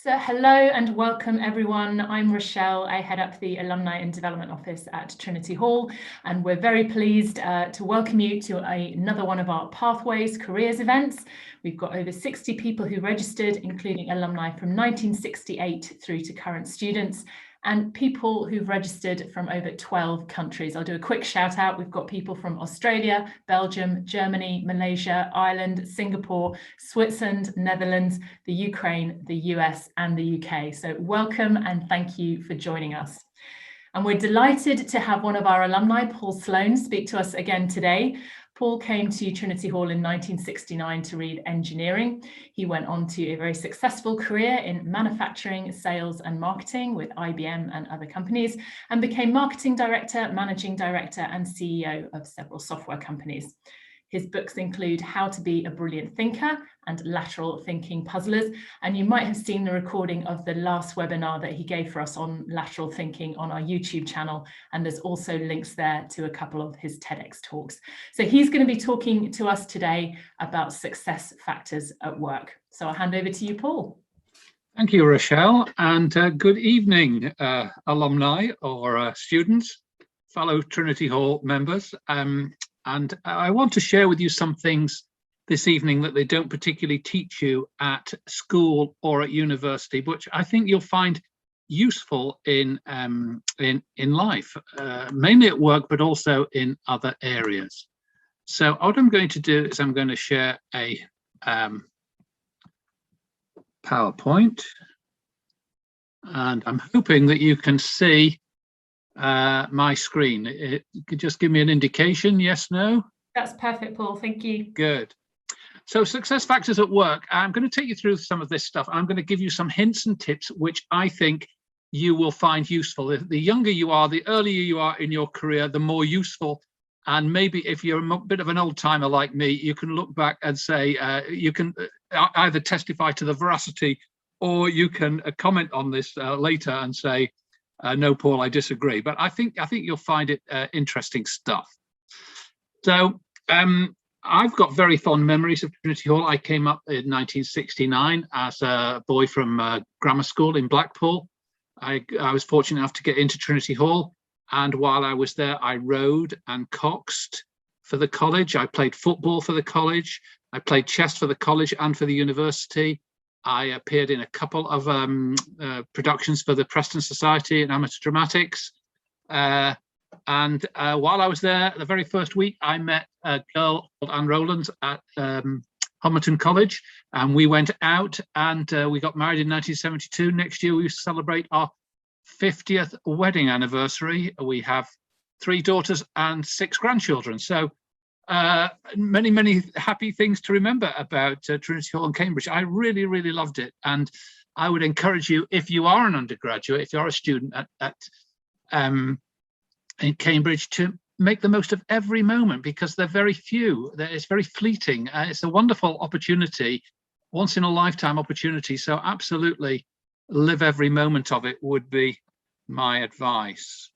So hello and welcome everyone. I'm Rochelle. I head up the Alumni and Development Office at Trinity Hall, and we're very pleased to welcome you to another one of our PaTHways careers events. We've got over 60 people who registered, including alumni from 1968 through to current students, and people who've registered from over 12 countries. I'll do a quick shout out. We've got people from Australia, Belgium, Germany, Malaysia, Ireland, Singapore, Switzerland, Netherlands, the Ukraine, the US and the UK. So welcome and thank you for joining us. And we're delighted to have one of our alumni, Paul Sloane, speak to us again today. Paul came to Trinity Hall in 1969 to read engineering. He went on to a very successful career in manufacturing, sales and marketing with IBM and other companies, and became marketing director, managing director and CEO of several software companies. His books include How to Be a Brilliant Thinker and Lateral Thinking Puzzlers. And you might have seen the recording of the last webinar that he gave for us on lateral thinking on our YouTube channel. And there's also links there to a couple of his TEDx talks. So he's going to be talking to us today about success factors at work. So I'll hand over to you, Paul. Thank you, Rochelle, and good evening, alumni or students, fellow Trinity Hall members. And I want to share with you some things this evening that they don't particularly teach you at school or at university, which I think you'll find useful in life, mainly at work, but also in other areas. So what I'm going to do is I'm going to share a PowerPoint, and I'm hoping that you can see my screen. It could just give me an indication, yes, no? That's perfect, Paul, thank you. Good. So success factors at work. I'm going to take you through some of this stuff. I'm going to give you some hints and tips which I think you will find useful. The younger you are, the earlier you are in your career, the more useful. And maybe if you're a bit of an old timer like me, you can look back and say, you can either testify to the veracity, or you can comment on this later and say, no, Paul, I disagree. But I think you'll find it interesting stuff. So I've got very fond memories of Trinity Hall. I came up in 1969 as a boy from grammar school in Blackpool. I was fortunate enough to get into Trinity Hall. And while I was there, I rowed and coxed for the college. I played football for the college. I played chess for the college and for the university. I appeared in a couple of productions for the Preston Society in amateur dramatics. And while I was there, the very first week, I met a girl called Anne Rowlands at Homerton College, and we went out and we got married in 1972. Next year, we celebrate our 50th wedding anniversary. We have 3 daughters and 6 grandchildren. So many happy things to remember about Trinity Hall in Cambridge. I really loved it, and I would encourage you, if you are an undergraduate, if you are a student in Cambridge, to make the most of every moment, because they're very few. It's very fleeting. It's a wonderful opportunity, once in a lifetime opportunity. So absolutely live every moment of it would be my advice.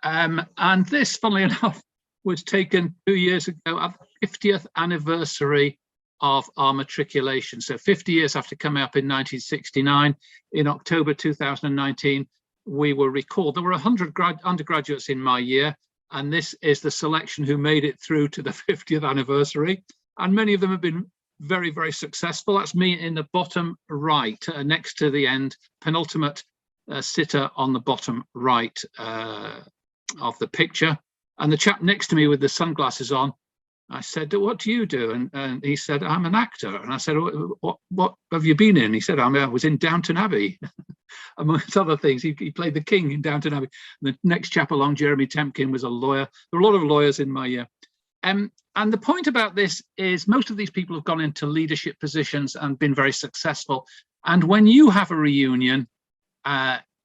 And this, funnily enough, was taken 2 years ago at the 50th anniversary of our matriculation. So 50 years after coming up in 1969, in October 2019, we were recalled. There were 100 undergraduates in my year, and this is the selection who made it through to the 50th anniversary. And many of them have been very successful. That's me in the bottom right, next to the end, penultimate sitter on the bottom right of the picture. And the chap next to me with the sunglasses on, I said, "What do you do?" And he said, "I'm an actor." And I said, "What have you been in?" He said, "I was in Downton Abbey," amongst other things. He played the king in Downton Abbey. And the next chap along, Jeremy Temkin, was a lawyer. There were a lot of lawyers in my year. And the point about this is most of these people have gone into leadership positions and been very successful. And when you have a reunion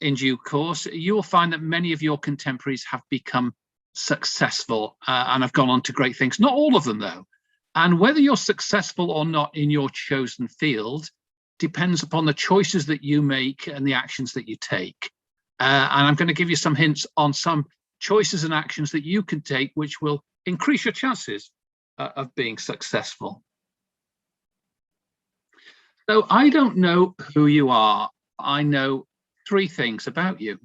in due course, you will find that many of your contemporaries have become successful and have gone on to great things. Not all of them, though. And whether you're successful or not in your chosen field depends upon the choices that you make and the actions that you take. And I'm going to give you some hints on some choices and actions that you can take, which will increase your chances of being successful. So I don't know who you are. I know three things about you.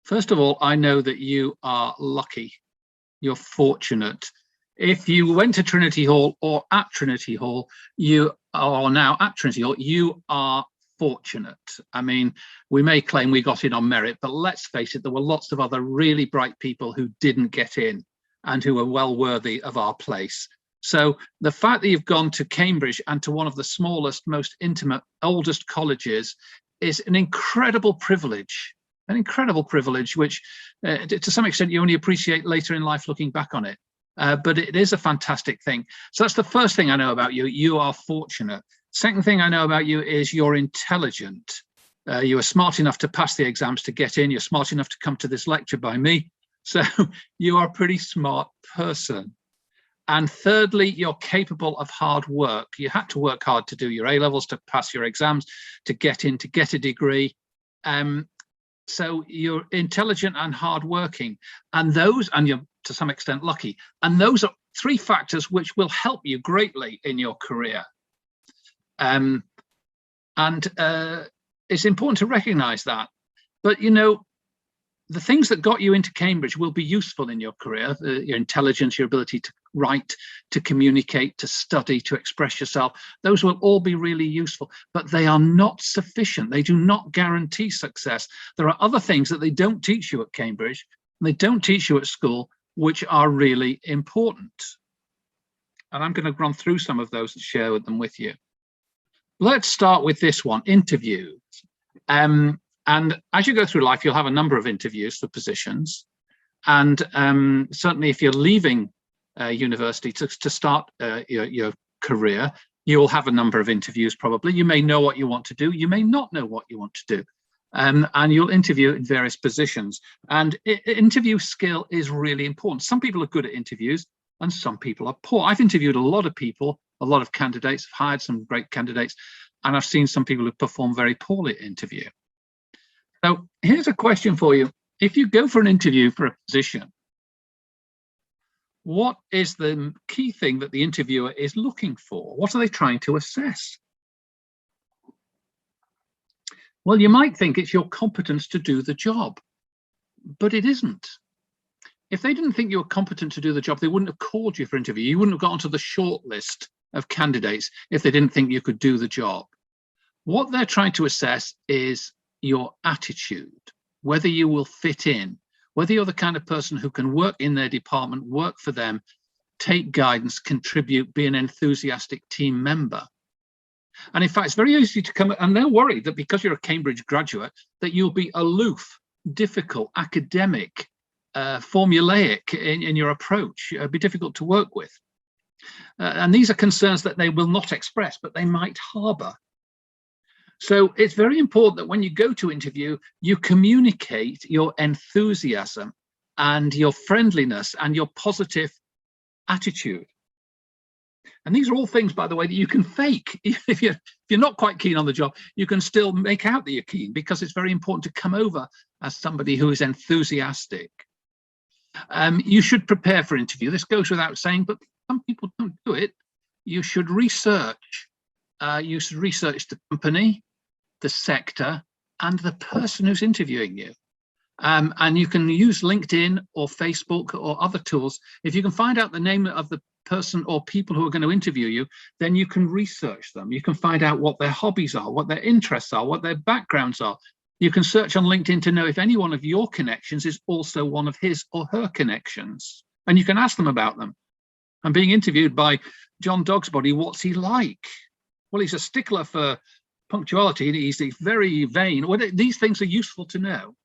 First of all, I know that you are lucky. You're fortunate. If you went to Trinity Hall or at Trinity Hall, you are now at Trinity Hall, you are fortunate. I mean, we may claim we got in on merit, but let's face it, there were lots of other really bright people who didn't get in and who are well worthy of our place. So the fact that you've gone to Cambridge and to one of the smallest, most intimate, oldest colleges is an incredible privilege. An incredible privilege, which to some extent you only appreciate later in life looking back on it. But it is a fantastic thing. So that's the first thing I know about you. You are fortunate. Second thing I know about you is you're intelligent. You are smart enough to pass the exams to get in. You're smart enough to come to this lecture by me. So you are a pretty smart person. And thirdly, you're capable of hard work. You had to work hard to do your A-levels, to pass your exams, to get in, to get a degree. So you're intelligent and hardworking, and you're to some extent lucky. And those are three factors which will help you greatly in your career. It's important to recognize that. But, you know, the things that got you into Cambridge will be useful in your career, your intelligence, your ability to write, to communicate, to study, to express yourself. Those will all be really useful, but they are not sufficient. They do not guarantee success. There are other things that they don't teach you at Cambridge, and they don't teach you at school, which are really important. And I'm going to run through some of those and share them with you. Let's start with this one, interviews. And as you go through life, you'll have a number of interviews for positions. And certainly if you're leaving university to start your career, you'll have a number of interviews probably. You may know what you want to do. You may not know what you want to do. And you'll interview in various positions. And interview skill is really important. Some people are good at interviews and some people are poor. I've interviewed a lot of people, a lot of candidates, I've hired some great candidates, and I've seen some people who perform very poorly at interview. So here's a question for you. If you go for an interview for a position, what is the key thing that the interviewer is looking for? What are they trying to assess? Well, you might think it's your competence to do the job, but it isn't. If they didn't think you were competent to do the job, they wouldn't have called you for interview. You wouldn't have got onto the short list of candidates if they didn't think you could do the job. What they're trying to assess is your attitude, whether you will fit in, whether you're the kind of person who can work in their department, work for them, take guidance, contribute, be an enthusiastic team member. And in fact, it's very easy to come, and they're worried that because you're a Cambridge graduate, that you'll be aloof, difficult, academic, formulaic in your approach, be difficult to work with. And these are concerns that they will not express, but they might harbor. So it's very important that when you go to interview, you communicate your enthusiasm and your friendliness and your positive attitude. And these are all things, by the way, that you can fake. If you're not quite keen on the job, you can still make out that you're keen, because it's very important to come over as somebody who is enthusiastic. You should prepare for interview. This goes without saying, but some people don't do it. You should research. You should research the company, the sector, and the person who's interviewing you. And you can use LinkedIn or Facebook or other tools. If you can find out the name of the person or people who are going to interview you, then you can research them. You can find out what their hobbies are, what their interests are, what their backgrounds are. You can search on LinkedIn to know if any one of your connections is also one of his or her connections. And you can ask them about them. I'm being interviewed by John Dogsbody. What's he like? Well, he's a stickler for punctuality. He's very vain. Well, these things are useful to know.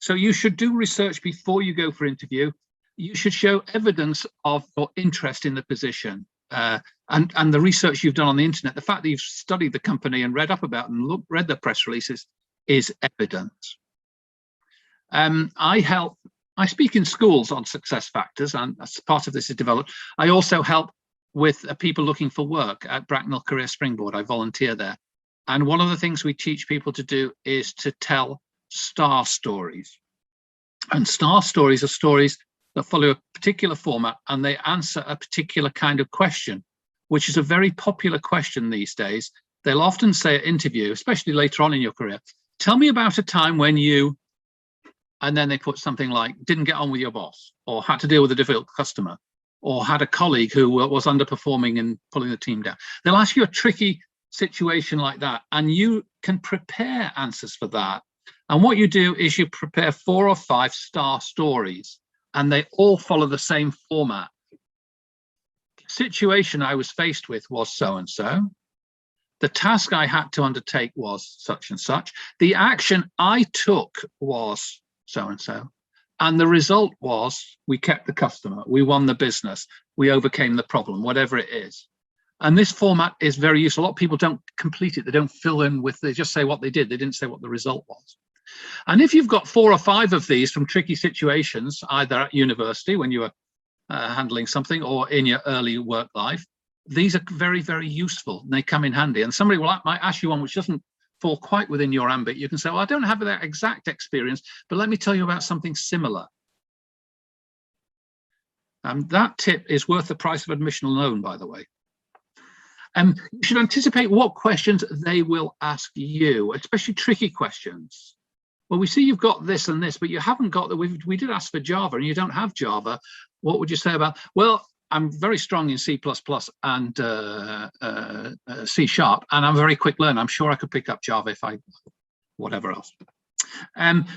So you should do research before you go for interview. You should show evidence of your interest in the position and the research you've done on the internet. The fact that you've studied the company and read up about them, read the press releases, is evidence. I speak in schools on success factors, and as part of this is developed. I also help with people looking for work at Bracknell Career Springboard. I volunteer there. And one of the things we teach people to do is to tell star stories. And star stories are stories that follow a particular format and they answer a particular kind of question. which is a very popular question these days. They'll often say at interview, especially later on in your career, tell me about a time when you, and then they put something like didn't get on with your boss, or had to deal with a difficult customer, or had a colleague who was underperforming and pulling the team down. They'll ask you a tricky situation like that, and you can prepare answers for that. And what you do is you prepare 4 or 5 star stories, and they all follow the same format. Situation I was faced with was so-and-so. The task I had to undertake was such and such. The action I took was so-and-so. And the result was we kept the customer, we won the business, we overcame the problem, whatever it is. And this format is very useful. A lot of people don't complete it. They don't fill in with, they just say what they did. They didn't say what the result was. And if you've got 4 or 5 of these from tricky situations, either at university when you were handling something or in your early work life, these are very, very useful. And they come in handy. And somebody might ask you one which doesn't fall quite within your ambit. You can say, well, I don't have that exact experience, but let me tell you about something similar. That tip is worth the price of admission alone, by the way. You should anticipate what questions they will ask you, especially tricky questions. Well, we see you've got this and this, but you haven't got that. We did ask for Java and you don't have Java. What would you say about, well, I'm very strong in C++ and C#, and I'm a very quick learner. I'm sure I could pick up Java if I, whatever else.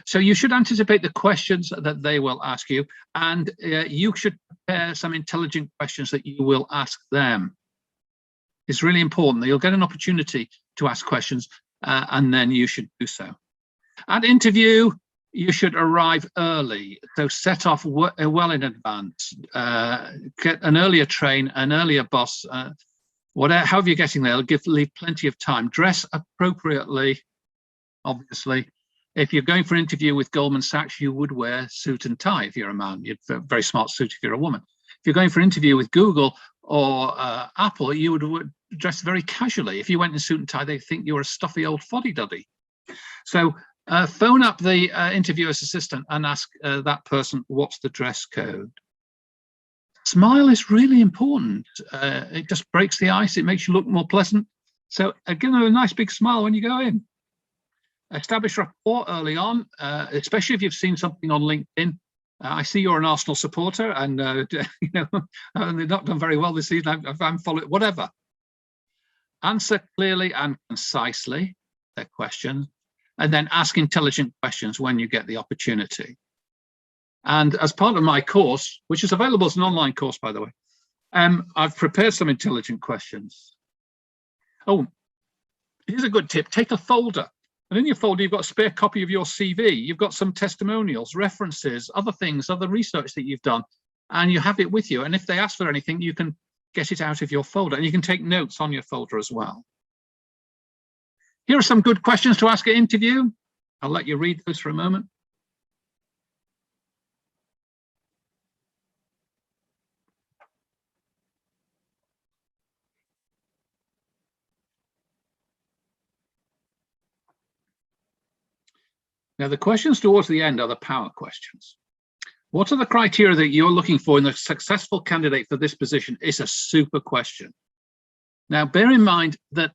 So you should anticipate the questions that they will ask you, and you should prepare some intelligent questions that you will ask them. It's really important that you'll get an opportunity to ask questions, and then you should do so. At interview, you should arrive early, so set off well in advance. Get an earlier train, an earlier bus, whatever, however you're getting there, leave plenty of time. Dress appropriately, obviously. If you're going for an interview with Goldman Sachs, you would wear suit and tie if you're a man. You'd wear a very smart suit if you're a woman. If you're going for an interview with Google or Apple, you would dress very casually. If you went in suit and tie, they think you're a stuffy old fuddy-duddy. So phone up the interviewer's assistant and ask that person, what's the dress code? Smile is really important. It just breaks the ice. It makes you look more pleasant. So give them a nice big smile when you go in. Establish rapport early on, especially if you've seen something on LinkedIn. I see you're an Arsenal supporter, and you know, they've not done very well this season. I'm following, whatever. Answer clearly and concisely their questions, and then ask intelligent questions when you get the opportunity. And as part of my course, which is available as an online course, by the way, I've prepared some intelligent questions. Oh, here's a good tip. Take a folder. And in your folder, you've got a spare copy of your CV. You've got some testimonials, references, other things, other research that you've done, and you have it with you. And if they ask for anything, you can get it out of your folder, and you can take notes on your folder as well. Here are some good questions to ask at interview. I'll let you read those for a moment. Now, the questions towards the end are the power questions. What are the criteria that you're looking for in a successful candidate for this position? Is a super question. Now, bear in mind that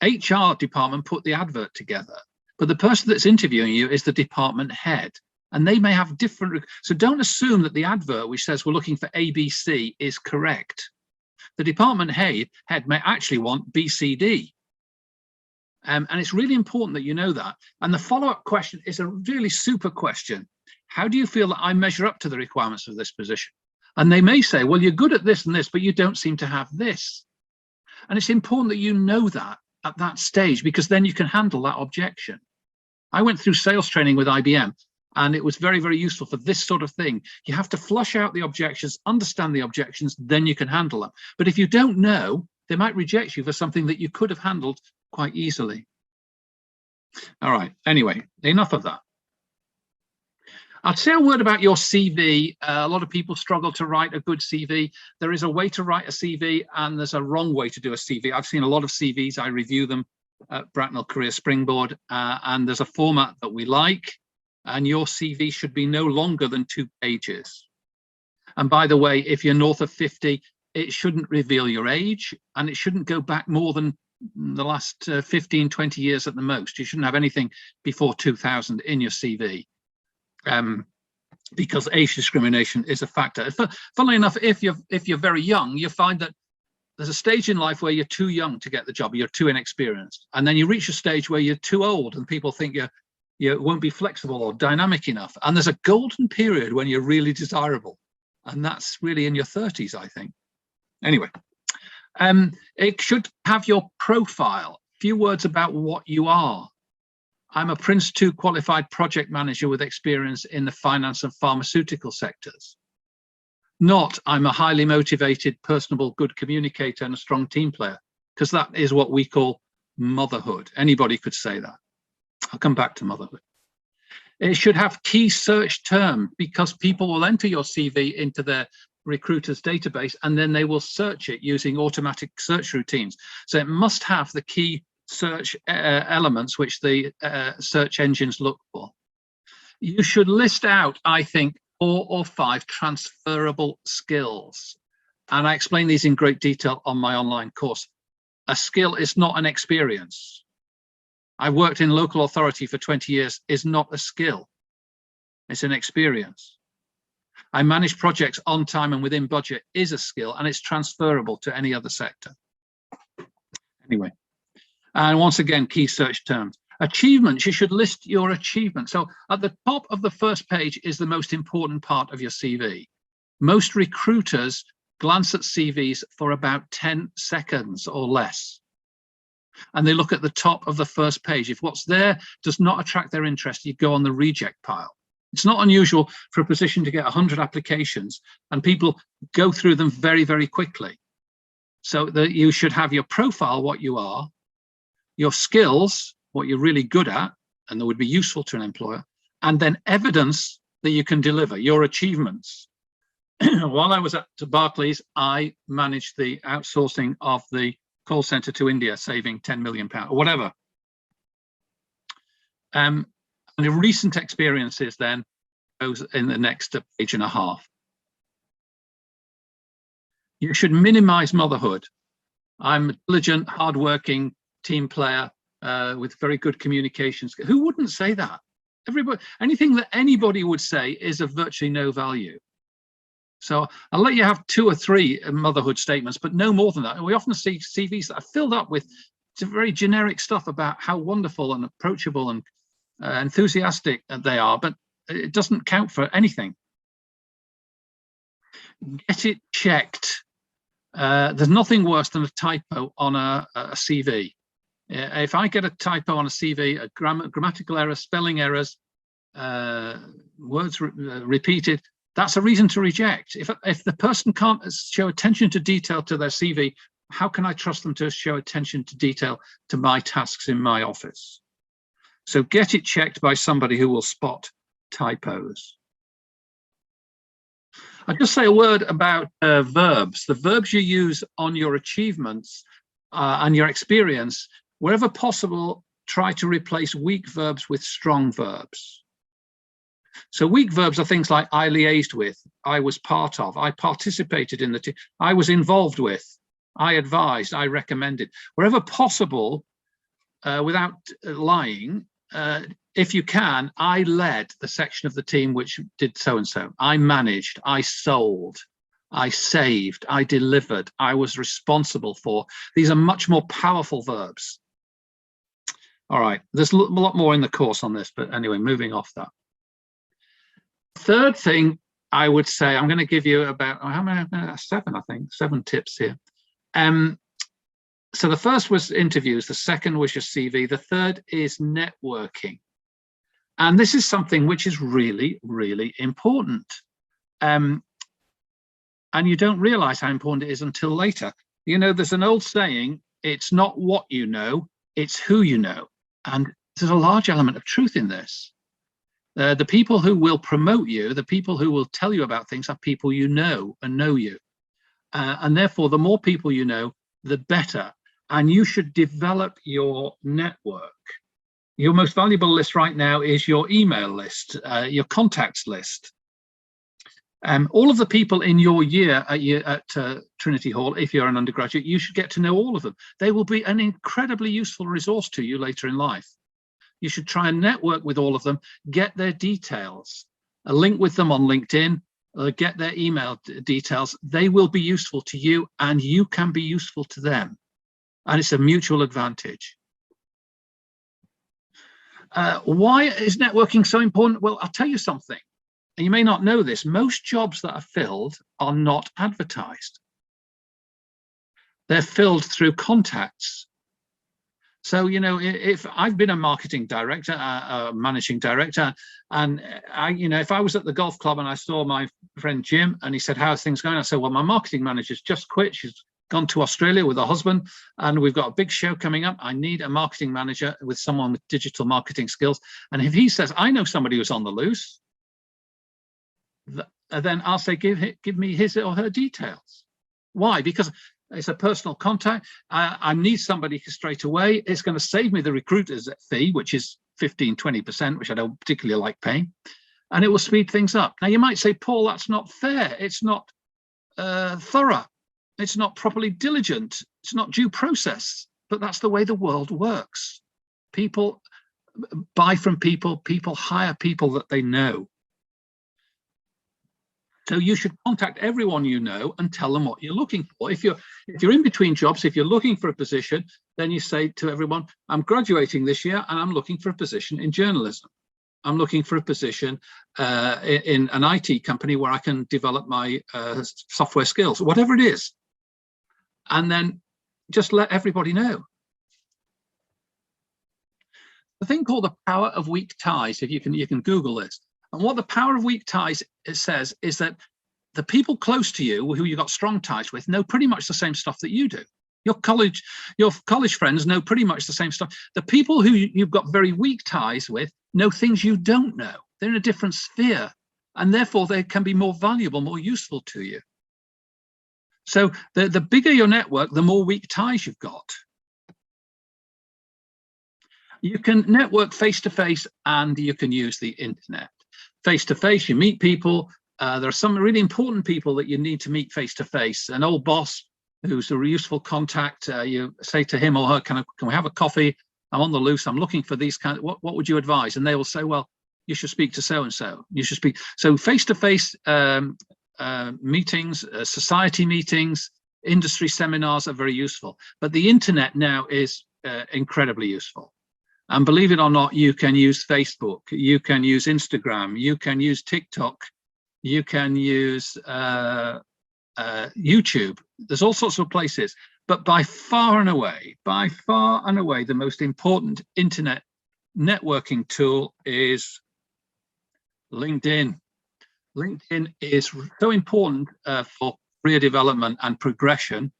HR department put the advert together, but the person that's interviewing you is the department head, and they may have different. So don't assume that the advert, which says we're looking for ABC, is correct. The department head may actually want BCD. And it's really important that you know that. And the follow-up question is a really super question. How do you feel that I measure up to the requirements of this position? And they may say, well, you're good at this and this, but you don't seem to have this. And it's important that you know that at that stage, because then you can handle that objection. I went through sales training with IBM, and it was very, very useful for this sort of thing. You have to flush out the objections, understand the objections, then you can handle them. But if you don't know, they might reject you for something that you could have handled quite easily. All right, anyway, enough of that. I'll say a word about your CV. A lot of people struggle to write a good CV. There is a way to write a CV, and there's a wrong way to do a CV. I've seen a lot of CVs. I review them at Bracknell Career Springboard, and there's a format that we like, and your CV should be no longer than 2 pages. And by the way, if you're north of 50, It shouldn't reveal your age, and it shouldn't go back more than the last 15, 20 years at the most. You shouldn't have anything before 2000 in your CV, because age discrimination is a factor. Funnily enough, if you're very young, you find that there's a stage in life where you're too young to get the job, you're too inexperienced, and then you reach a stage where you're too old and people think you won't be flexible or dynamic enough. And there's a golden period when you're really desirable, and that's really in your 30s, I think. Anyway, it should have your profile, a few words about what you are. I'm a Prince 2 qualified project manager with experience in the finance and pharmaceutical sectors. Not, I'm a highly motivated, personable, good communicator and a strong team player, because that is what we call motherhood. Anybody could say that. I'll come back to motherhood. It should have key search term, because people will enter your CV into their recruiter's database and then they will search it using automatic search routines. So it must have the key search elements which the search engines look for. You should list out, I think, 4 or 5 transferable skills. And I explain these in great detail on my online course. A skill is not an experience. I worked in local authority for 20 years is not a skill. It's an experience. I manage projects on time and within budget is a skill, and it's transferable to any other sector. Anyway, and once again, key search terms. Achievements, you should list your achievements. So at the top of the first page is the most important part of your CV. Most recruiters glance at CVs for about 10 seconds or less. And they look at the top of the first page. If what's there does not attract their interest, you go on the reject pile. It's not unusual for a position to get 100 applications and people go through them very, very quickly. So that you should have your profile, what you are, your skills, what you're really good at, and that would be useful to an employer, and then evidence that you can deliver, your achievements. While I was at Barclays, I managed the outsourcing of the call center to India, saving £10 million or whatever. And the recent experiences then goes in the next page and a half. You should minimize motherhood. I'm a diligent, hardworking team player with very good communications. Who wouldn't say that? Everybody, anything that anybody would say is of virtually no value. So I'll let you have 2 or 3 motherhood statements, but no more than that. And we often see CVs that are filled up with very generic stuff about how wonderful and approachable and enthusiastic they are, but it doesn't count for anything. Get it checked. There's nothing worse than a typo on a CV. If I get a typo on a CV, a grammatical error, spelling errors, words repeated, that's a reason to reject. If the person can't show attention to detail to their CV, how can I trust them to show attention to detail to my tasks in my office? So get it checked by somebody who will spot typos. I'll just say a word about verbs. The verbs you use on your achievements and your experience, wherever possible, try to replace weak verbs with strong verbs. So weak verbs are things like I liaised with, I was part of, I participated in the team, I was involved with, I advised, I recommended. Wherever possible, without lying, if you can, I led the section of the team which did so-and-so. I managed, I sold, I saved, I delivered, I was responsible for. These are much more powerful verbs. All right, there's a lot more in the course on this, but anyway, moving off that. Third thing I would say, I'm going to give you about, how many? 7, I think, 7 tips here. So the first was interviews, the second was your CV, the third is networking. And this is something which is really, really important. And you don't realize how important it is until later. You know, there's an old saying, it's not what you know, it's who you know. And there's a large element of truth in this. The people who will promote you, the people who will tell you about things are people you know and know you. And therefore, the more people you know, the better. And you should develop your network. Your most valuable list right now is your email list, your contacts list. All of the people in your year at Trinity Hall, if you're an undergraduate, you should get to know all of them. They will be an incredibly useful resource to you later in life. You should try and network with all of them, get their details, link with them on LinkedIn, get their email details. They will be useful to you and you can be useful to them. And it's a mutual advantage. Why is networking so important? Well, I'll tell you something. And you may not know this. Most jobs that are filled are not advertised. They're filled through contacts. So, you know, if I've been a marketing director, a managing director, and if I was at the golf club and I saw my friend Jim and he said, how's things going? I said, well, my marketing manager's just quit. She's gone to Australia with her husband and we've got a big show coming up. I need a marketing manager with someone with digital marketing skills. And if he says, I know somebody who's on the loose, then I'll say, give me his or her details. Why? Because it's a personal contact. I need somebody straight away. It's going to save me the recruiter's fee, which is 15–20%, which I don't particularly like paying. And it will speed things up. Now, you might say, Paul, that's not fair. It's not thorough. It's not properly diligent. It's not due process. But that's the way the world works. People buy from people. People hire people that they know. So you should contact everyone you know and tell them what you're looking for. If you're in between jobs, if you're looking for a position, then you say to everyone, I'm graduating this year and I'm looking for a position in journalism. I'm looking for a position in an IT company where I can develop my software skills, whatever it is. And then just let everybody know. The thing called the power of weak ties, if you can Google this. And what the power of weak ties says is that the people close to you, who you've got strong ties with, know pretty much the same stuff that you do. Your college friends know pretty much the same stuff. The people who you've got very weak ties with know things you don't know. They're in a different sphere, and therefore they can be more valuable, more useful to you. So the bigger your network, the more weak ties you've got. You can network face-to-face and you can use the internet. Face-to-face, you meet people. There are some really important people that you need to meet face-to-face. An old boss who's a useful contact, you say to him or her, can we have a coffee? I'm on the loose, I'm looking for these kind of, what would you advise? And they will say, well, you should speak to so-and-so. You should speak. So face-to-face meetings, society meetings, industry seminars are very useful. But the internet now is incredibly useful. And believe it or not, you can use Facebook, you can use Instagram, you can use TikTok, you can use YouTube. There's all sorts of places. But by far and away, the most important internet networking tool is LinkedIn. LinkedIn is so important for career development and progression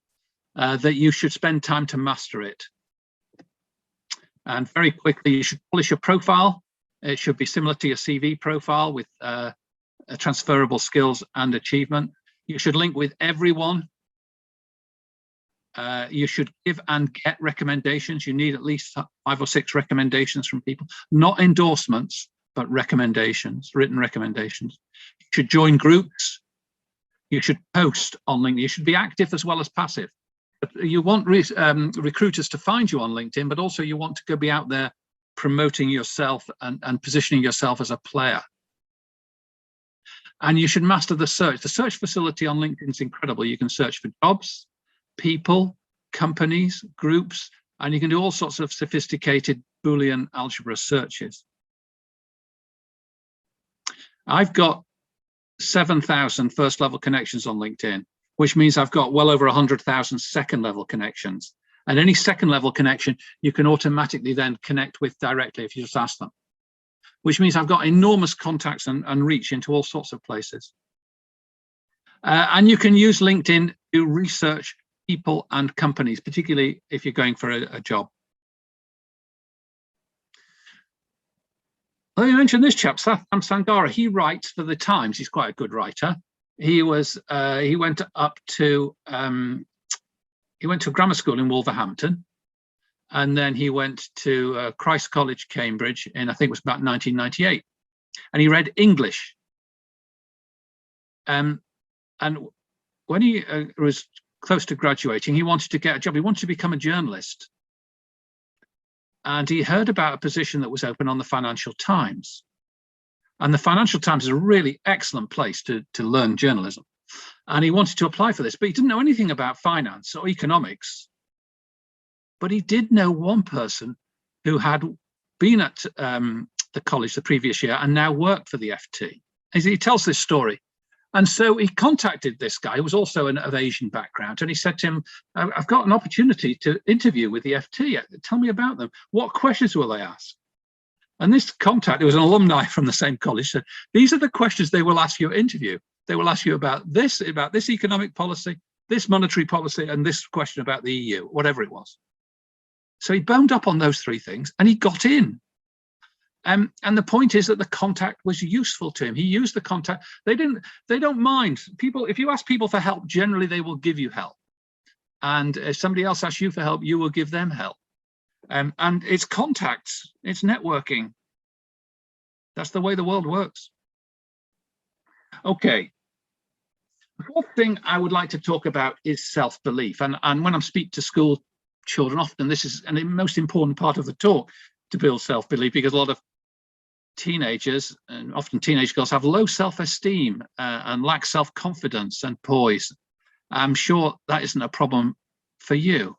that you should spend time to master it. And very quickly, you should polish your profile. It should be similar to your CV profile with transferable skills and achievement. You should link with everyone. You should give and get recommendations. You need at least 5 or 6 recommendations from people, not endorsements, but recommendations, written recommendations. You should join groups. You should post on LinkedIn. You should be active as well as passive. You want recruiters to find you on LinkedIn, but also you want to go be out there promoting yourself and positioning yourself as a player. And you should master the search. The search facility on LinkedIn is incredible. You can search for jobs, people, companies, groups, and you can do all sorts of sophisticated Boolean algebra searches. I've got 7,000 first level connections on LinkedIn, which means I've got well over 100,000 second level connections. And any second level connection, you can automatically then connect with directly if you just ask them, which means I've got enormous contacts and reach into all sorts of places. And you can use LinkedIn to research people and companies, particularly if you're going for a job. I mentioned this chap, Satham Sangara. He writes for the Times. He's quite a good writer. He went to a grammar school in Wolverhampton, and then he went to Christ College, Cambridge, in I think it was about 1998, and he read English. And when he was close to graduating, he wanted to get a job. He wanted to become a journalist. And he heard about a position that was open on the Financial Times. And the Financial Times is a really excellent place to learn journalism. And he wanted to apply for this, but he didn't know anything about finance or economics. But he did know one person who had been at the college the previous year and now worked for the FT. He tells this story. And so he contacted this guy who was also of Asian background. And he said to him, I've got an opportunity to interview with the FT. Tell me about them. What questions will they ask? And this contact, it was an alumni from the same college, said, these are the questions they will ask you at interview. They will ask you about this economic policy, this monetary policy, and this question about the EU, whatever it was. So he boned up on those three things and he got in. And the point is that the contact was useful to him. He used the contact. They don't mind people. If you ask people for help, generally they will give you help. And if somebody else asks you for help, you will give them help. And it's contacts, it's networking. That's the way the world works. Okay. The fourth thing I would like to talk about is self-belief. And when I speak to school children, often this is the most important part of the talk, to build self-belief, because a lot of teenagers, and often teenage girls, have low self-esteem and lack self-confidence and poise. I'm sure that isn't a problem for you.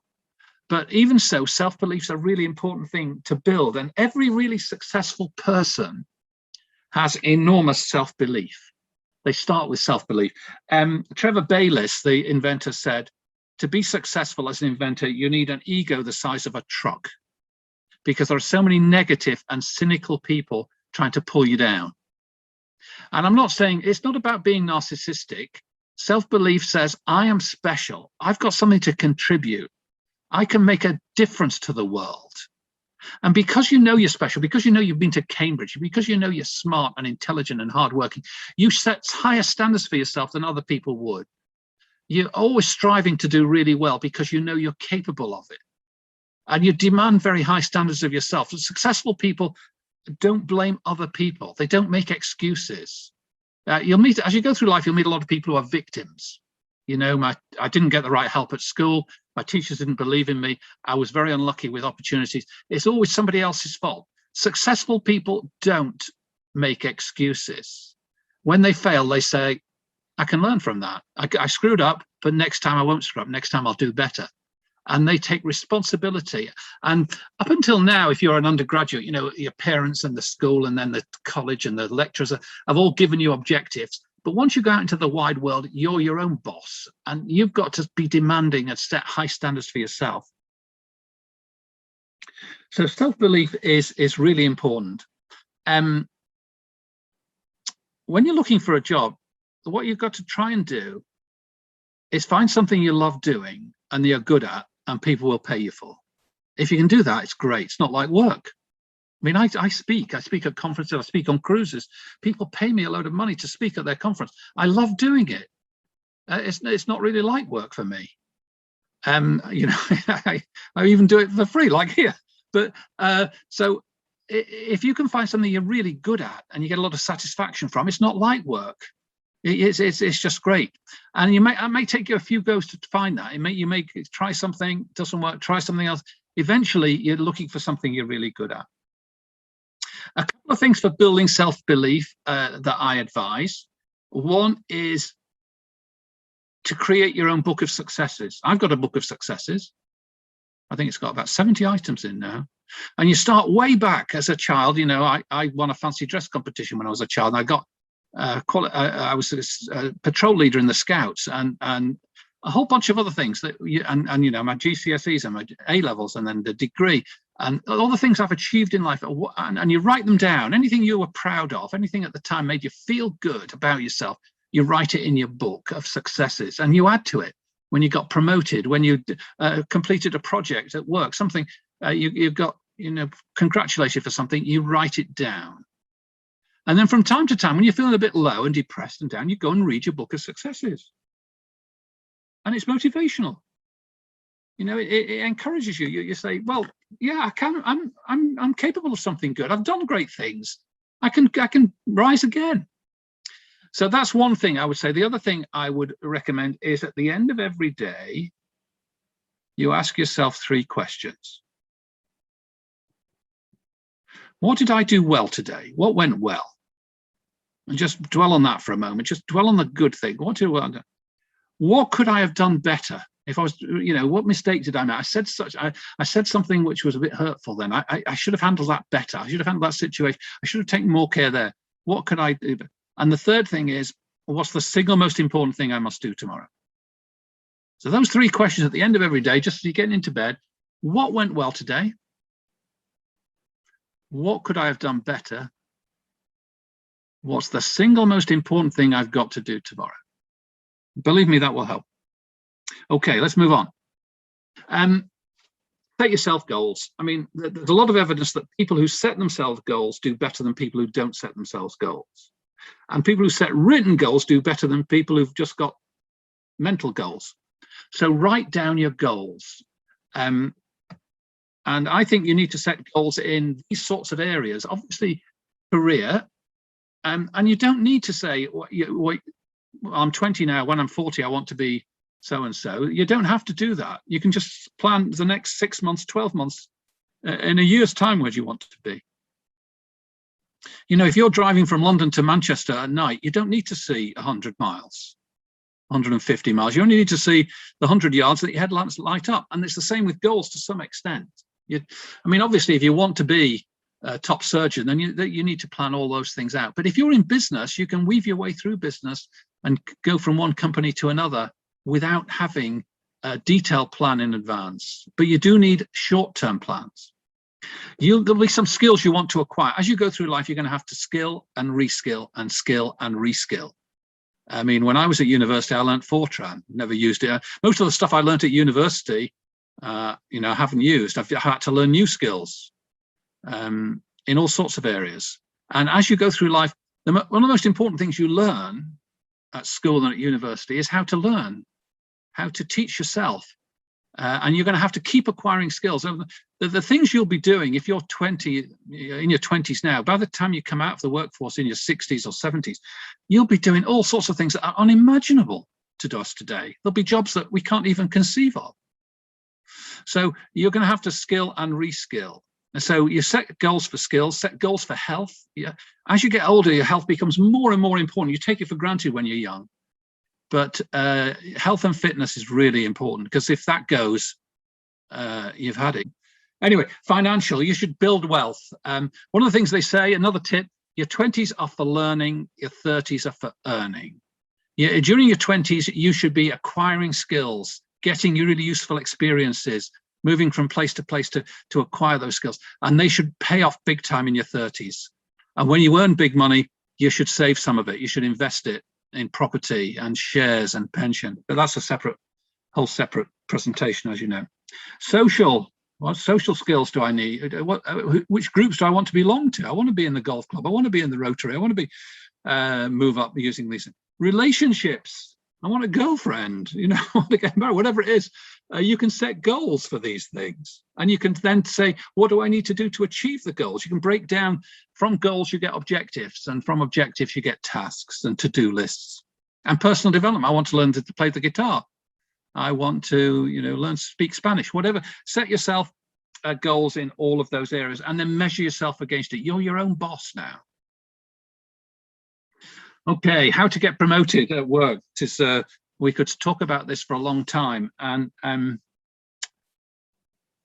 But even so, self-belief's a really important thing to build. And every really successful person has enormous self-belief. They start with self-belief. Trevor Bayliss, the inventor, said, to be successful as an inventor, you need an ego the size of a truck, because there are so many negative and cynical people trying to pull you down. And I'm not saying, it's not about being narcissistic. Self-belief says, I am special. I've got something to contribute. I can make a difference to the world. And because you know you're special, because you know you've been to Cambridge, because you know you're smart and intelligent and hardworking, you set higher standards for yourself than other people would. You're always striving to do really well because you know you're capable of it. And you demand very high standards of yourself. And successful people don't blame other people. They don't make excuses. You'll meet, as you go through life, you'll meet a lot of people who are victims. You know, I didn't get the right help at school. My teachers didn't believe in me. I was very unlucky with opportunities. It's always somebody else's fault. Successful people don't make excuses. When they fail, they say, I can learn from that. I screwed up, but next time I won't screw up. Next time I'll do better. And they take responsibility. And up until now, if you're an undergraduate, you know, your parents and the school and then the college and the lecturers have all given you objectives. But once you go out into the wide world, you're your own boss, and you've got to be demanding and set high standards for yourself. So self-belief is really important. When you're looking for a job, what you've got to try and do is find something you love doing and you're good at, and people will pay you for. If you can do that, it's great. It's not like work. I mean, I speak at conferences, I speak on cruises. People pay me a load of money to speak at their conference. I love doing it. It's not really like work for me. You know, I even do it for free, like here. But so if you can find something you're really good at and you get a lot of satisfaction from, it's not like work. It's just great. And it may take you a few goes to find that. You may try something, doesn't work, try something else. Eventually, you're looking for something you're really good at. A couple of things for building self-belief that I advise. One is to create your own book of successes. I've got a book of successes. I think it's got about 70 items in now. And you start way back as a child. You know, I won a fancy dress competition when I was a child. And I got I was a patrol leader in the Scouts, and a whole bunch of other things that you know, my GCSEs and my A levels, and then the degree, and all the things I've achieved in life. And you write them down. Anything you were proud of, anything at the time made you feel good about yourself, you write it in your book of successes, and you add to it when you got promoted, when you completed a project at work, something you've got, you know, congratulated for something, you write it down. And then from time to time, when you're feeling a bit low and depressed and down, you go and read your book of successes. And it's motivational. You know, it encourages you. You say, well, yeah, I can. I'm capable of something good. I've done great things. I can rise again. So that's one thing I would say. The other thing I would recommend is at the end of every day, you ask yourself 3 questions. What did I do well today? What went well? And just dwell on that for a moment. Just dwell on the good thing. What could I have done better? If I was, what mistake did I make? I said something which was a bit hurtful then. I should have handled that better. I should have handled that situation. I should have taken more care there. What could I do? And the third thing is, what's the single most important thing I must do tomorrow? So those 3 questions at the end of every day, just as you're getting into bed. What went well today? What could I have done better? What's the single most important thing I've got to do tomorrow? Believe me, that will help. Okay, let's move on. Set yourself goals. I mean, there's a lot of evidence that people who set themselves goals do better than people who don't set themselves goals. And people who set written goals do better than people who've just got mental goals. So write down your goals. And I think you need to set goals in these sorts of areas. Obviously, career. And you don't need to say, I'm 20 now, when I'm 40, I want to be so-and-so. You don't have to do that. You can just plan the next 6 months, 12 months, in a year's time where you want to be. If you're driving from London to Manchester at night, you don't need to see 100 miles, 150 miles. You only need to see the 100 yards that your headlamps light up. And it's the same with goals to some extent. Obviously, if you want to be a top surgeon, then you need to plan all those things out. But if you're in business, you can weave your way through business and go from one company to another without having a detailed plan in advance. But you do need short-term plans. There'll be some skills you want to acquire. As you go through life, you're going to have to skill and reskill and skill and reskill. I mean, when I was at university, I learned Fortran, never used it. Most of the stuff I learned at university, I haven't used. I've had to learn new skills in all sorts of areas. And as you go through life, one of the most important things you learn at school and at university is how to learn, how to teach yourself. And you're going to have to keep acquiring skills. The things you'll be doing if you're 20, in your 20s now, by the time you come out of the workforce in your 60s or 70s, you'll be doing all sorts of things that are unimaginable to us today. There'll be jobs that we can't even conceive of. So you're going to have to skill and reskill. And so you set goals for skills, set goals for health. Yeah. As you get older, your health becomes more and more important. You take it for granted when you're young. But health and fitness is really important, because if that goes, you've had it. Anyway, financial, you should build wealth. One of the things they say, another tip, your 20s are for learning, your 30s are for earning. During your 20s, you should be acquiring skills, getting really useful experiences, moving from place to place to acquire those skills. And they should pay off big time in your 30s. And when you earn big money, you should save some of it. You should invest it in property and shares and pension. But that's a whole separate presentation, as you know. Social, what social skills do I need? Which groups do I want to belong to? I want to be in the golf club. I want to be in the Rotary. I want to be move up using these relationships. I want a girlfriend, I want to get married, whatever it is. You can set goals for these things. And you can then say, what do I need to do to achieve the goals? You can break down from goals, you get objectives, and from objectives, you get tasks and to-do lists. And personal development, I want to learn to play the guitar. I want to, learn to speak Spanish, whatever. Set yourself goals in all of those areas and then measure yourself against it. You're your own boss now. Okay, how to get promoted at work. We could talk about this for a long time. And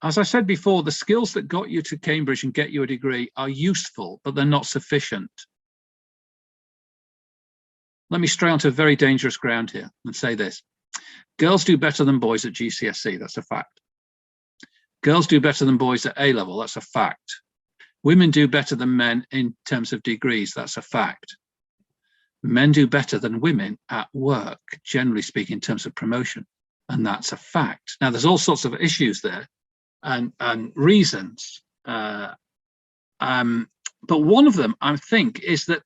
as I said before, the skills that got you to Cambridge and get you a degree are useful, but they're not sufficient. Let me stray onto very dangerous ground here and say this. Girls do better than boys at GCSE, that's a fact. Girls do better than boys at A-level, that's a fact. Women do better than men in terms of degrees, that's a fact. Men do better than women at work, generally speaking, in terms of promotion, and that's a fact. Now, there's all sorts of issues there and reasons, but one of them, I think, is that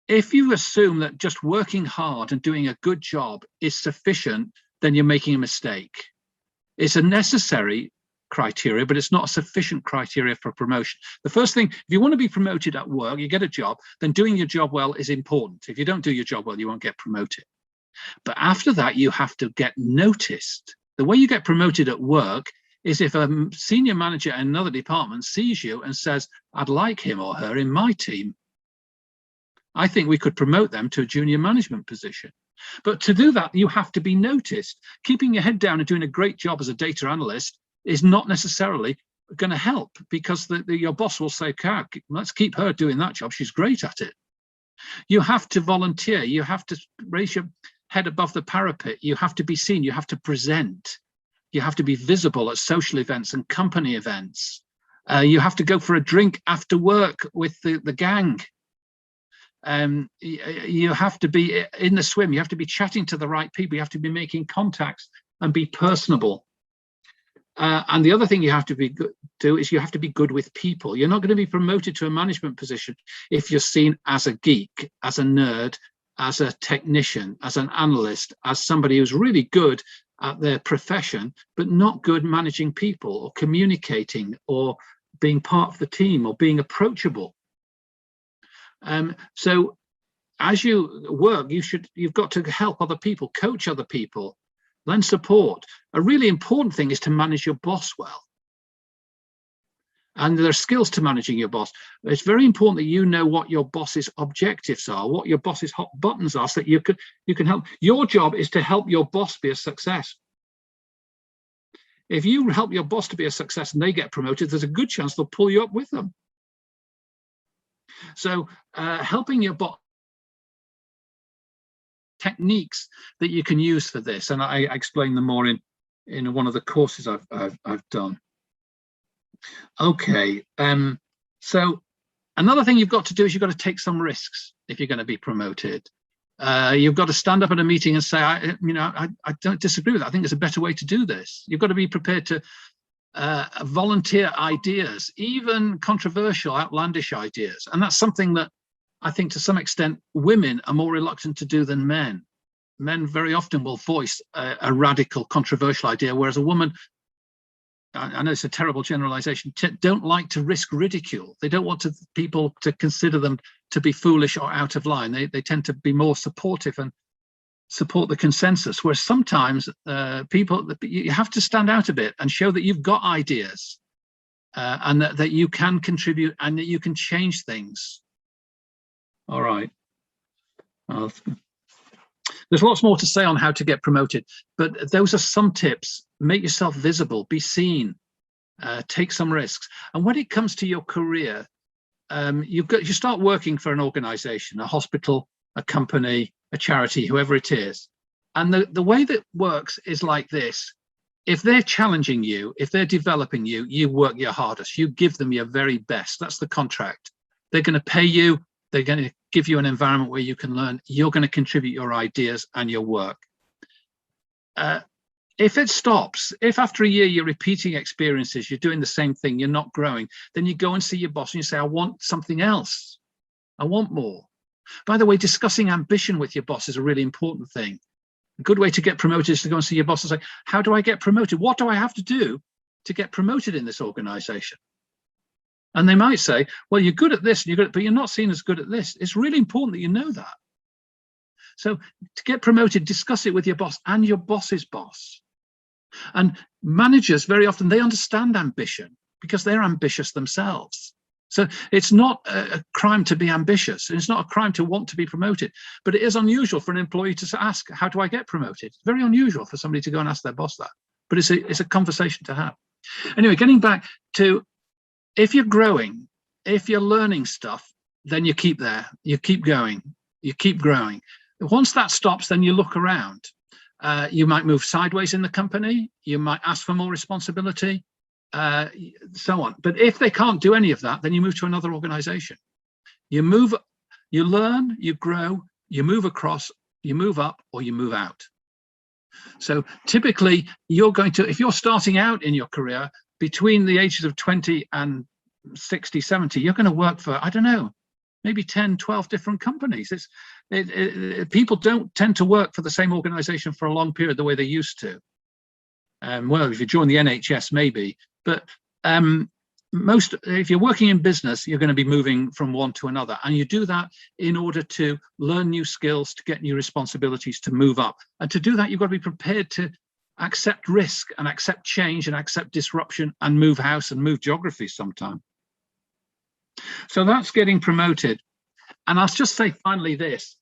if you assume that just working hard and doing a good job is sufficient, then you're making a mistake. It's a necessary criteria, but it's not a sufficient criteria for promotion. The first thing, if you want to be promoted at work, you get a job, then doing your job well is important. If you don't do your job well, you won't get promoted. But after that, you have to get noticed. The way you get promoted at work is if a senior manager in another department sees you and says, I'd like him or her in my team. I think we could promote them to a junior management position. But to do that, you have to be noticed. Keeping your head down and doing a great job as a data analyst is not necessarily going to help, because your boss will say, let's keep her doing that job. She's great at it. You have to volunteer. You have to raise your head above the parapet. You have to be seen. You have to present. You have to be visible at social events and company events. You have to go for a drink after work with the gang. You have to be in the swim. You have to be chatting to the right people. You have to be making contacts and be personable. And the other thing you have to do is you have to be good with people. You're not going to be promoted to a management position if you're seen as a geek, as a nerd, as a technician, as an analyst, as somebody who's really good at their profession, but not good managing people or communicating or being part of the team or being approachable. So as you work, you've got to help other people, coach other people, lend support. A really important thing is to manage your boss well. And there are skills to managing your boss. It's very important that you know what your boss's objectives are, what your boss's hot buttons are, so that you can help. Your job is to help your boss be a success. If you help your boss to be a success and they get promoted, there's a good chance they'll pull you up with them. So helping your boss, techniques that you can use for this, and I explain them more in one of the courses I've done. Okay, so another thing you've got to do is you've got to take some risks if you're going to be promoted. You've got to stand up at a meeting and say, I don't disagree with that. I think there's a better way to do this. You've got to be prepared to volunteer ideas, even controversial, outlandish ideas. And that's something that I think to some extent women are more reluctant to do than men. Men very often will voice a radical, controversial idea, whereas a woman, I know it's a terrible generalization, don't like to risk ridicule. They don't want people to consider them to be foolish or out of line. They tend to be more supportive and support the consensus, whereas sometimes you have to stand out a bit and show that you've got ideas and that you can contribute and that you can change things. All right. There's lots more to say on how to get promoted, but those are some tips. Make yourself visible, be seen, take some risks. And when it comes to your career, you start working for an organization, a hospital, a company, a charity, whoever it is. And the way that works is like this. If they're challenging you, if they're developing you, you work your hardest. You give them your very best. That's the contract. They're going to pay you. They're going to give you an environment where you can learn. You're going to contribute your ideas and your work. If it stops, if after a year you're repeating experiences, you're doing the same thing, you're not growing, then you go and see your boss and you say, I want something else. I want more. By the way, discussing ambition with your boss is a really important thing. A good way to get promoted is to go and see your boss and say, how do I get promoted? What do I have to do to get promoted in this organization? And they might say, well, you're good at this, but you're not seen as good at this. It's really important that you know that. So to get promoted, discuss it with your boss and your boss's boss. And managers, very often, they understand ambition because they're ambitious themselves. So it's not a crime to be ambitious. It's not a crime to want to be promoted, but it is unusual for an employee to ask, how do I get promoted? It's very unusual for somebody to go and ask their boss that, but it's a conversation to have. Anyway, getting back to, if you're growing, if you're learning stuff, then you keep there, you keep going, you keep growing. Once that stops, then you look around. You might move sideways in the company, you might ask for more responsibility, so on. But if they can't do any of that, then you move to another organization. You move, you learn, you grow, you move across, you move up, or you move out. So typically you're going to, if you're starting out in your career between the ages of 20 and 60, 70, you're going to work for, I don't know, maybe 10, 12 different companies. People don't tend to work for the same organization for a long period the way they used to. Well, if you join the NHS, maybe, But if you're working in business, you're going to be moving from one to another, and you do that in order to learn new skills, to get new responsibilities, to move up. And to do that, you've got to be prepared to accept risk and accept change and accept disruption and move house and move geography sometime. So that's getting promoted. And I'll just say finally this: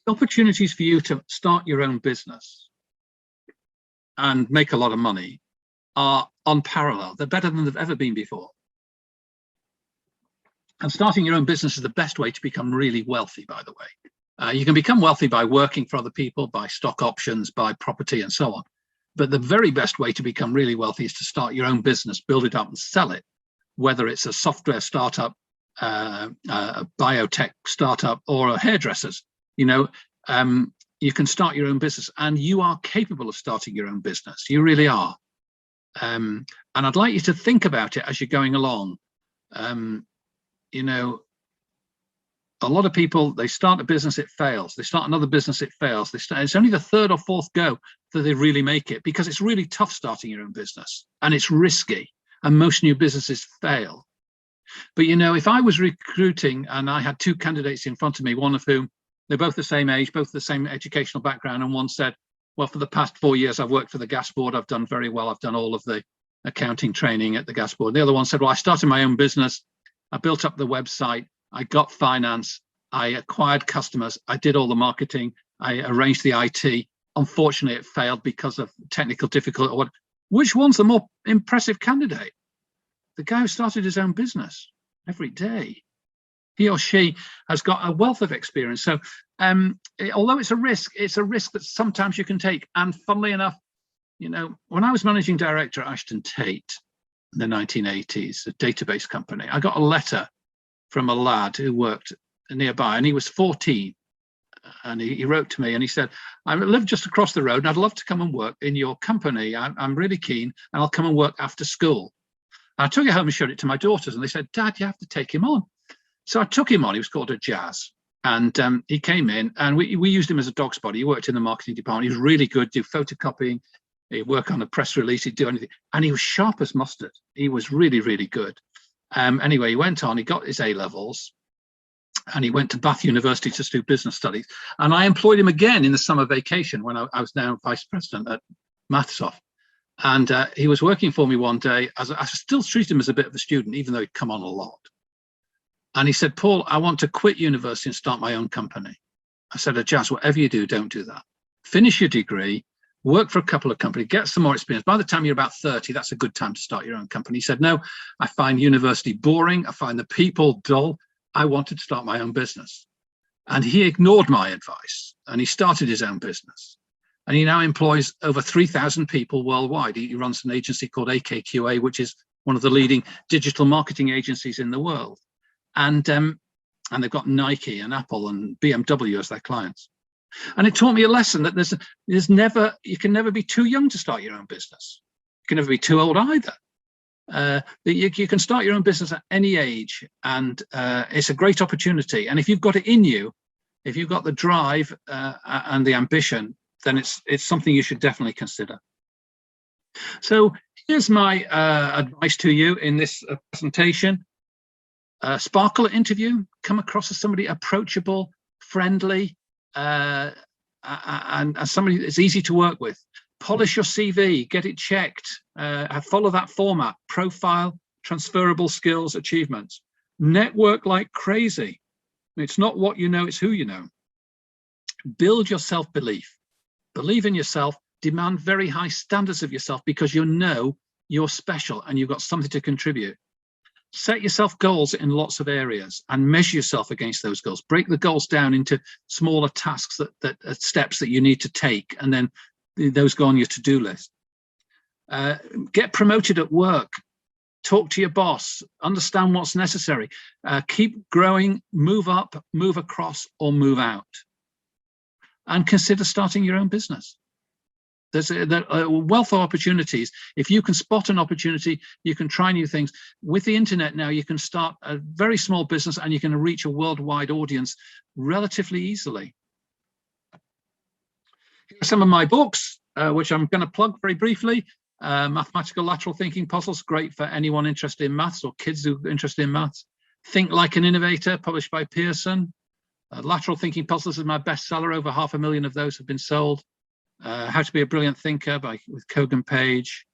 the opportunities for you to start your own business and make a lot of money are unparalleled. They're better than they've ever been before. And starting your own business is the best way to become really wealthy, by the way. You can become wealthy by working for other people, by stock options, by property, and so on. But the very best way to become really wealthy is to start your own business, build it up and sell it, whether it's a software startup, a biotech startup, or a hairdresser's. You can start your own business, and you are capable of starting your own business. You really are. And I'd like you to think about it as you're going along. A lot of people, they start a business, it fails. They start another business, it fails. It's only the third or fourth go that they really make it, because it's really tough starting your own business, and it's risky, and most new businesses fail. But if I was recruiting and I had two candidates in front of me, one of whom, they're both the same age, both the same educational background, and one said, well, for the past 4 years, I've worked for the gas board. I've done very well. I've done all of the accounting training at the gas board. The other one said, well, I started my own business. I built up the website. I got finance. I acquired customers. I did all the marketing. I arranged the IT. Unfortunately, it failed because of technical difficulty. Which one's the more impressive candidate? The guy who started his own business every day. He or she has got a wealth of experience. So although it's a risk that sometimes you can take. And funnily enough, when I was managing director at Ashton Tate in the 1980s, a database company, I got a letter from a lad who worked nearby, and he was 14. And he wrote to me and he said, I live just across the road and I'd love to come and work in your company. I'm really keen, and I'll come and work after school. And I took it home and showed it to my daughters, and they said, Dad, you have to take him on. So I took him on. He was called a Jazz. And he came in, and we used him as a dog's body. He worked in the marketing department. He was really good, do photocopying. He'd work on a press release, he'd do anything. And he was sharp as mustard. He was really, really good. Anyway, he went on, he got his A-levels, and he went to Bath University to do business studies. And I employed him again in the summer vacation when I was now vice president at Microsoft. And he was working for me one day. I still treat him as a bit of a student, even though he'd come on a lot. And he said, Paul, I want to quit university and start my own company. I said, Jazz, whatever you do, don't do that. Finish your degree, work for a couple of companies, get some more experience. By the time you're about 30, that's a good time to start your own company. He said, no, I find university boring. I find the people dull. I wanted to start my own business. And he ignored my advice, and he started his own business. And he now employs over 3,000 people worldwide. He runs an agency called AKQA, which is one of the leading digital marketing agencies in the world. And they've got Nike and Apple and BMW as their clients. And it taught me a lesson that you can never be too young to start your own business. You can never be too old either. You can start your own business at any age, and it's a great opportunity. And if you've got it in you, if you've got the drive and the ambition, then it's something you should definitely consider. So here's my advice to you in this presentation. Sparkle at interview, come across as somebody approachable, friendly, and somebody that's easy to work with. Polish your CV, get it checked, follow that format: profile, transferable skills, achievements. Network like crazy. It's not what you know, it's who you know. Build your self-belief. Believe in yourself, demand very high standards of yourself, because you know you're special and you've got something to contribute. Set yourself goals in lots of areas and measure yourself against those goals. Break the goals down into smaller tasks, that steps that you need to take, and then those go on your to-do list. Get promoted at work. Talk to your boss. Understand what's necessary. Keep growing. Move up, move across, or move out. And consider starting your own business. There's a wealth of opportunities. If you can spot an opportunity, you can try new things. With the internet now, you can start a very small business and you can reach a worldwide audience relatively easily. Here are some of my books, which I'm going to plug very briefly. Mathematical lateral thinking puzzles, great for anyone interested in maths or kids who are interested in maths. Think Like an Innovator, published by Pearson. Lateral thinking puzzles is my bestseller. Over 500,000 of those have been sold. How to Be a Brilliant Thinker with Kogan Page.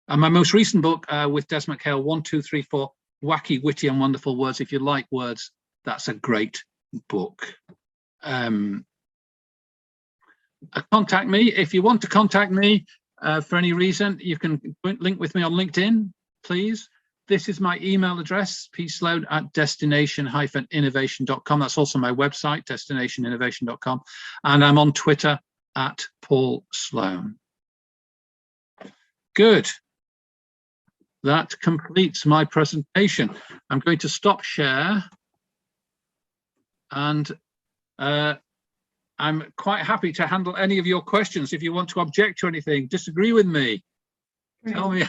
And my most recent book with Des McHale, 1, 2, 3, 4, Wacky, Witty and Wonderful Words. If you like words, that's a great book. Contact me. If you want to contact me for any reason, you can link with me on LinkedIn, please. This is my email address, psloane@destination-innovation.com. That's also my website, destinationinnovation.com. And I'm on Twitter @Paul Sloane. Good. That completes my presentation. I'm going to stop share. And I'm quite happy to handle any of your questions. If you want to object to anything, disagree with me, tell me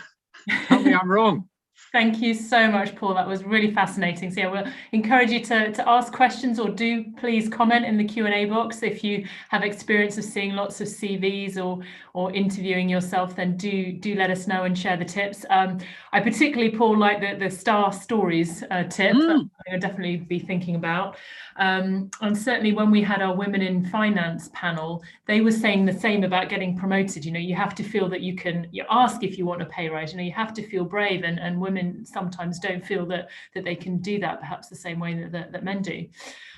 I'm wrong. Thank you so much, Paul. That was really fascinating. So yeah, we'll encourage you to ask questions, or do please comment in the Q&A box. If you have experience of seeing lots of CVs or interviewing yourself, then do let us know and share the tips. I particularly, Paul, like the star stories tip. That's something I'll definitely be thinking about. And certainly when we had our Women in Finance panel, they were saying the same about getting promoted. You know, you have to feel that you ask if you want a pay rise. You know, you have to feel brave, and women sometimes don't feel that they can do that perhaps the same way that men do.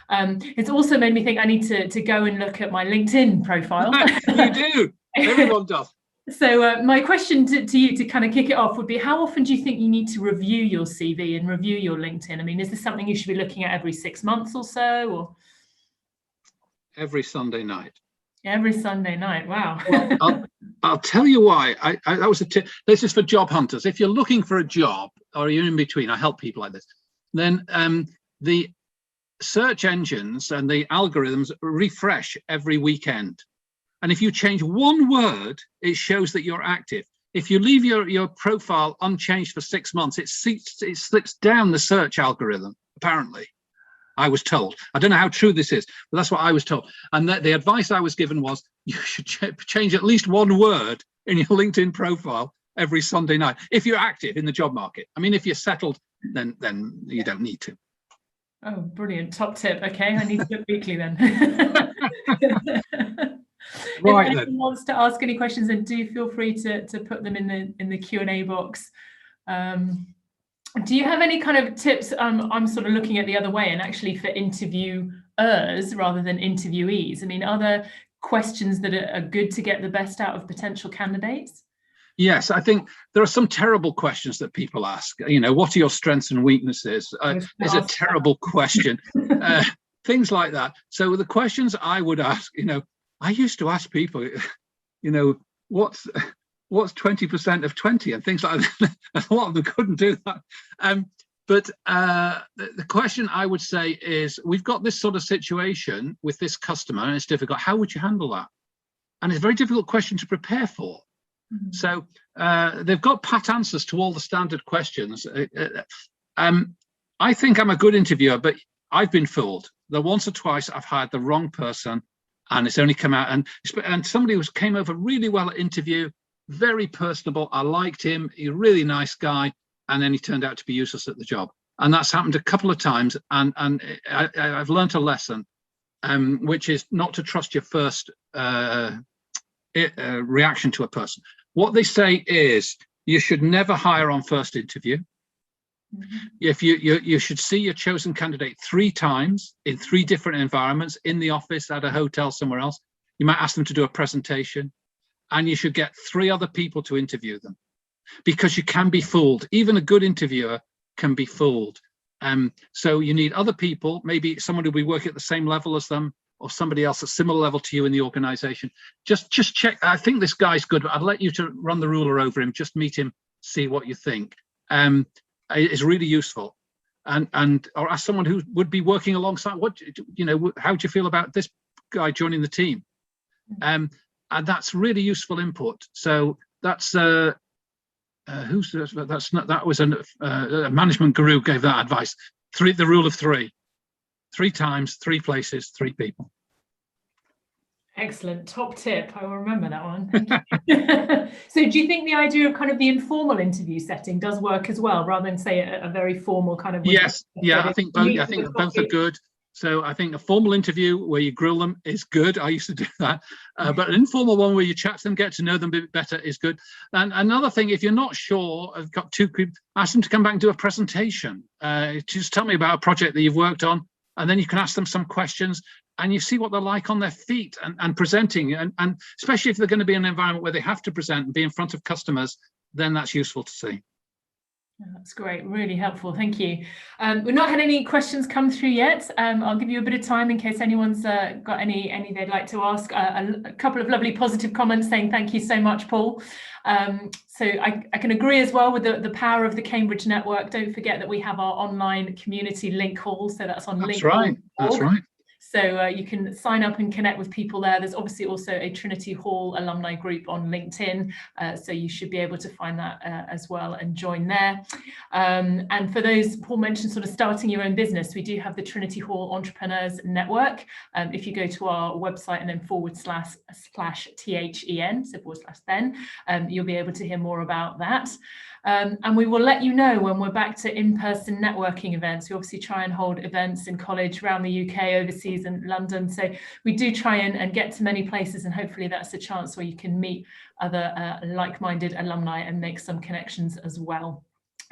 It's also made me think I need to go and look at my LinkedIn profile. You do. Everyone does. So my question to you to kind of kick it off would be, how often do you think you need to review your CV and review your LinkedIn? I mean, is this something you should be looking at every 6 months or so? Or every Sunday night. Every Sunday night. Wow. Well, I'll tell you why. That was a tip. This is for job hunters. If you're looking for a job, or you're in between, I help people like this, then the search engines and the algorithms refresh every weekend. And if you change one word, it shows that you're active. If you leave your profile unchanged for 6 months, it slips down the search algorithm, apparently. I was told. I don't know how true this is, but that's what I was told. And the advice I was given was you should change at least one word in your LinkedIn profile every Sunday night if you're active in the job market. I mean, if you're settled, then you don't need to. Oh, brilliant. Top tip. Okay, I need to look weekly then. Right, if anyone wants to ask any questions, then do feel free to put them in the Q&A box. Do you have any kind of tips? I'm sort of looking at the other way, and actually for interviewers rather than interviewees. I mean, are there questions that are good to get the best out of potential candidates? Yes, I think there are some terrible questions that people ask. You know, what are your strengths and weaknesses? Is a terrible question. Things like that. So the questions I would ask, you know, I used to ask people, you know, what's 20% of 20 and things like that. A lot of them couldn't do that. But the question I would say is, we've got this sort of situation with this customer and it's difficult. How would you handle that? And it's a very difficult question to prepare for. Mm-hmm. So they've got pat answers to all the standard questions. I think I'm a good interviewer, but I've been fooled. The once or twice I've hired the wrong person, and it's only come out, and somebody came over really well at interview, very personable. I liked him, he's a really nice guy, and then he turned out to be useless at the job. And that's happened a couple of times, and I've learned a lesson, which is not to trust your first reaction to a person. What they say is you should never hire on first interview. Mm-hmm. If you should see your chosen candidate 3 times in 3 different environments, in the office, at a hotel, somewhere else. You might ask them to do a presentation, and you should get 3 other people to interview them, because you can be fooled. Even a good interviewer can be fooled. So you need other people, maybe someone who'll be working at the same level as them, or somebody else at similar level to you in the organization. Just check. I think this guy's good. I'd let you to run the ruler over him. Just meet him, see what you think. It's really useful. And or ask someone who would be working alongside. What, you know, how do you feel about this guy joining the team? And that's really useful input. So that's that was a management guru gave that advice. The rule of 3. 3 times, 3 places, 3 people. Excellent, top tip. I will remember that one. Thank you. So do you think the idea of kind of the informal interview setting does work as well, rather than say a very formal kind of? Yes, yeah, I think both are good. So I think a formal interview where you grill them is good. I used to do that. But an informal one where you chat to them, get to know them a bit better is good. And another thing, if you're not sure, I've got ask them to come back and do a presentation. Just tell me about a project that you've worked on, and then you can ask them some questions and you see what they're like on their feet and presenting. And especially if they're going to be in an environment where they have to present and be in front of customers, then that's useful to see. That's great, really helpful, thank you. We've not had any questions come through yet. I'll give you a bit of time in case anyone's got any they'd like to ask. A couple of lovely positive comments saying thank you so much, Paul. So I can agree as well with the power of the Cambridge network. Don't forget that we have our online community link hall, so that's on link. That's right. So you can sign up and connect with people there. There's obviously also a Trinity Hall alumni group on LinkedIn, so you should be able to find that as well and join there. And for those, Paul mentioned sort of starting your own business, we do have the Trinity Hall Entrepreneurs Network. If you go to our website and then /THEN, so /then, you'll be able to hear more about that. And we will let you know when we're back to in-person networking events. We obviously try and hold events in college around the UK, overseas and London. So we do try and get to many places, and hopefully that's a chance where you can meet other like-minded alumni and make some connections as well.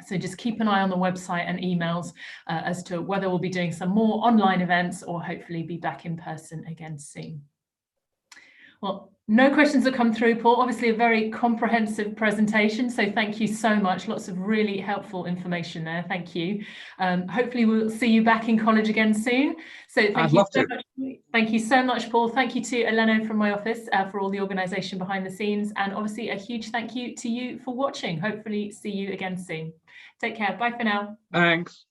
So just keep an eye on the website and emails as to whether we'll be doing some more online events or hopefully be back in person again soon. Well, no questions have come through, Paul. Obviously a very comprehensive presentation, so thank you so much. Lots of really helpful information there. Thank you. Hopefully we'll see you back in college again soon. So thank you so much, Paul. Thank you to Elena from my office for all the organisation behind the scenes, and obviously a huge thank you to you for watching. Hopefully see you again soon. Take care. Bye for now. Thanks.